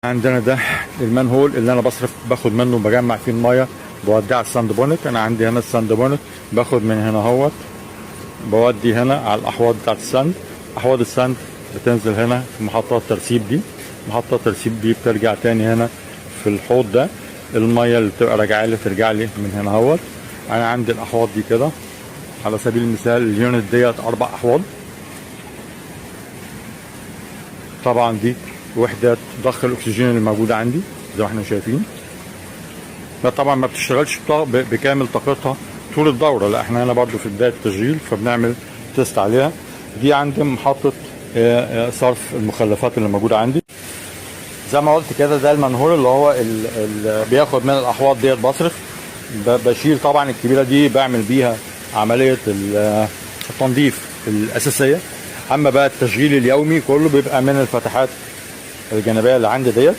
عندنا ده المنهول اللي انا بصرف باخد منه بجمع فيه الميه بوديها على الساند بونت. انا عندي هنا الساند بونت باخد من هنا اهوت بودي هنا على الاحواض بتاعت الساند. احواض الساند بتنزل هنا في محطات الترسيب دي. محطات الترسيب دي بترجع تاني هنا في الحوض ده. الميه اللي بتبقى راجعه لي ترجع لي من هنا اهوت. انا عندي الاحواض دي كده على سبيل المثال اليونت ديت 4 احواض. طبعا دي وحدات ضخ الاكسجين اللي موجوده عندي زي ما احنا شايفين. لا طبعا ما بتشتغلش بكامل طاقتها طول الدوره، لا احنا هنا برضو في بدايه التشغيل فبنعمل تيست عليها. دي عندي محطه صرف المخلفات اللي موجوده عندي. زي ما قلت كده ده المنهول اللي هو اللي بياخد من الاحواض ديت بصرف. بشيل طبعا الكبيره دي بعمل بيها عمليه التنظيف الاساسيه. اما بقى التشغيل اليومي كله بيبقى من الفتحات الجانبيه اللي عندي ديت.